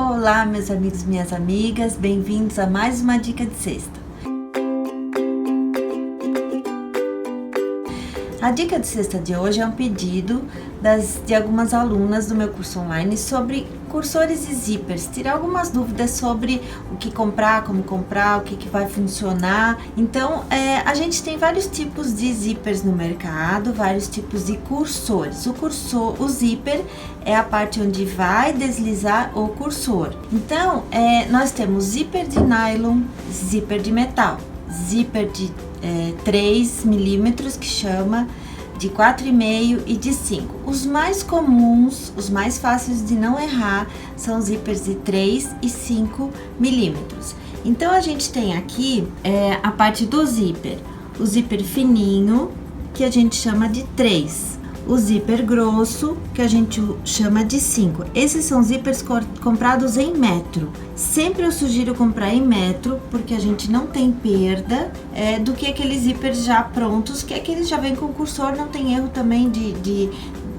Olá, meus amigos e minhas amigas, bem-vindos a mais uma dica de sexta. A dica de sexta de hoje é um pedido de algumas alunas do meu curso online sobre cursores e zippers, tirar algumas dúvidas sobre o que comprar, como comprar, o que vai funcionar. Então, a gente tem vários tipos de zippers no mercado, vários tipos de cursores. O zíper é a parte onde vai deslizar o cursor. Então, nós temos zíper de nylon, zíper de metal, zíper de 3 milímetros, que chama, de 4,5 e de 5. Os mais comuns, os mais fáceis de não errar, são zippers de 3 e 5 milímetros. Então, a gente tem aqui a parte do zíper. O zíper fininho, que a gente chama de 3. O zíper grosso, que a gente chama de 5. Esses são zippers comprados em metro. Sempre eu sugiro comprar em metro, porque a gente não tem perda do que aqueles zippers já prontos, que aqueles já vêm com o cursor, não tem erro também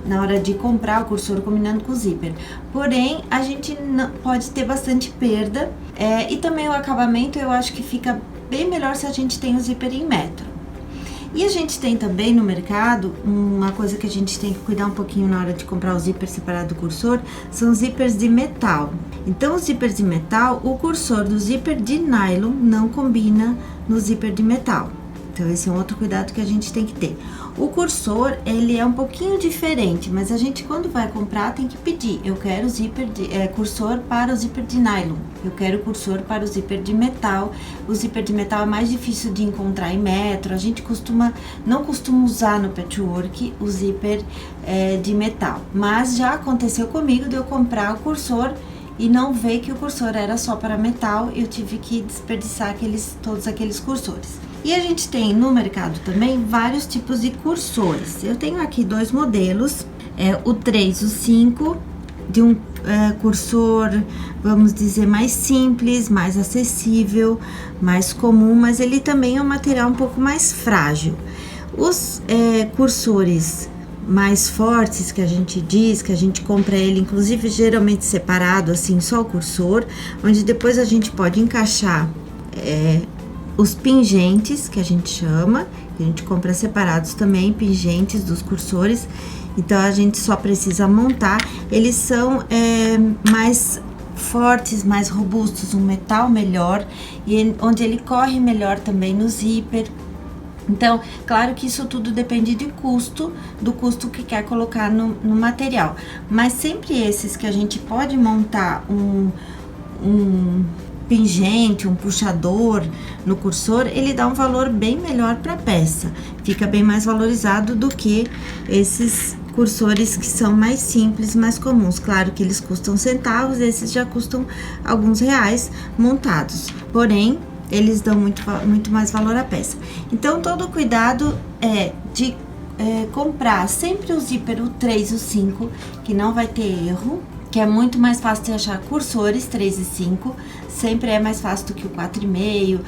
na hora de comprar o cursor combinando com o zíper. Porém, a gente pode ter bastante perda e também o acabamento eu acho que fica bem melhor se a gente tem o zíper em metro. E a gente tem também no mercado, uma coisa que a gente tem que cuidar um pouquinho na hora de comprar o zíper separado do cursor, são zippers de metal. Então, os zippers de metal, o cursor do zíper de nylon não combina no zíper de metal. Então, esse é um outro cuidado que a gente tem que ter. O cursor, ele é um pouquinho diferente, mas a gente, quando vai comprar, tem que pedir. Eu quero cursor para o zíper de nylon. Eu quero cursor para o zíper de metal. O zíper de metal é mais difícil de encontrar em metro. A gente não costuma usar no patchwork o zíper de metal. Mas já aconteceu comigo de eu comprar o cursor e não ver que o cursor era só para metal. Eu tive que desperdiçar todos aqueles cursores. E a gente tem no mercado também vários tipos de cursores. Eu tenho aqui dois modelos, o 3 e o 5, de um cursor, vamos dizer, mais simples, mais acessível, mais comum, mas ele também é um material um pouco mais frágil. Os cursores mais fortes, que a gente diz, que a gente compra ele, inclusive, geralmente separado, assim, só o cursor, onde depois a gente pode encaixar os pingentes, que a gente chama, que a gente compra separados também, pingentes dos cursores. Então, a gente só precisa montar. Eles são mais fortes, mais robustos, um metal melhor, e onde ele corre melhor também no zíper. Então, claro que isso tudo depende do custo que quer colocar no material. Mas sempre esses que a gente pode montar um pingente, um puxador no cursor, ele dá um valor bem melhor para a peça. Fica bem mais valorizado do que esses cursores que são mais simples, mais comuns. Claro que eles custam centavos, esses já custam alguns reais montados. Porém, eles dão muito mais valor à peça. Então, todo o cuidado de comprar sempre o zíper, o 3 e o 5, que não vai ter erro, que é muito mais fácil de achar cursores 3 e 5, sempre é mais fácil do que o 4,5.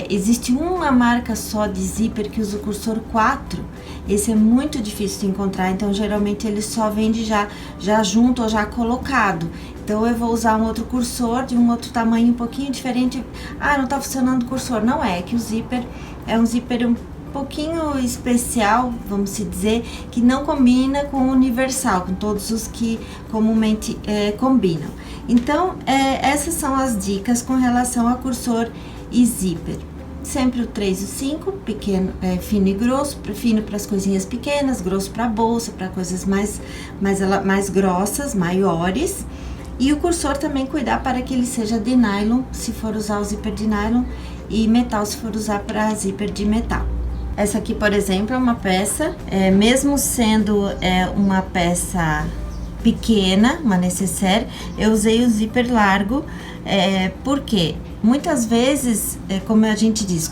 Existe uma marca só de zíper que usa o cursor 4, esse é muito difícil de encontrar, então geralmente ele só vende já junto ou já colocado. Então, eu vou usar um outro cursor de um outro tamanho um pouquinho diferente. Não tá funcionando o cursor. Não é que o zíper é um zíper um pouquinho especial, vamos se dizer, que não combina com o universal, com todos os que comumente combinam. Então, essas são as dicas com relação a cursor e zíper. Sempre o 3 e o 5, pequeno, fino e grosso, fino para as coisinhas pequenas, grosso para bolsa, para coisas mais grossas, maiores. E o cursor também cuidar para que ele seja de nylon, se for usar o zíper de nylon, e metal, se for usar para zíper de metal. Essa aqui, por exemplo, é uma peça, mesmo sendo uma peça pequena, uma nécessaire, eu usei o zíper largo, porque muitas vezes, como a gente diz,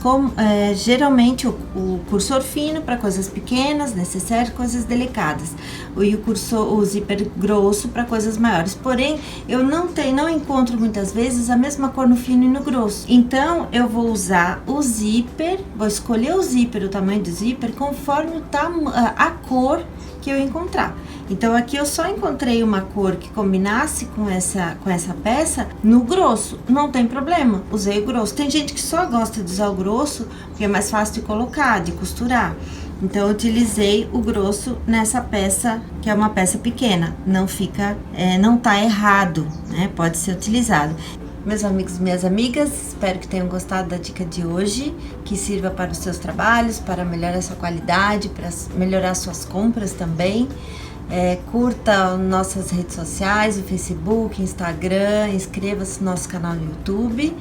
geralmente o cursor fino para coisas pequenas, nécessaire, coisas delicadas, e o zíper grosso para coisas maiores. Porém, eu não encontro muitas vezes a mesma cor no fino e no grosso. Então, eu vou usar o zíper, vou escolher o tamanho do zíper, conforme a cor que eu encontrar. Então aqui eu só encontrei uma cor que combinasse com essa peça no grosso, não tem problema, usei o grosso. Tem gente que só gosta de usar o grosso porque é mais fácil de colocar, de costurar. Então eu utilizei o grosso nessa peça, que é uma peça pequena, não fica, não tá errado, né? Pode ser utilizado. Meus amigos e minhas amigas, espero que tenham gostado da dica de hoje, que sirva para os seus trabalhos, para melhorar a sua qualidade, para melhorar suas compras também. Curta nossas redes sociais, o Facebook, Instagram, inscreva-se no nosso canal no YouTube,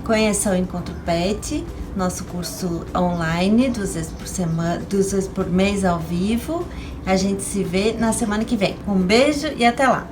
conheça o Encontro Pet, nosso curso online, 2 vezes por semana, 2 vezes por mês ao vivo. A gente se vê na semana que vem. Um beijo e até lá!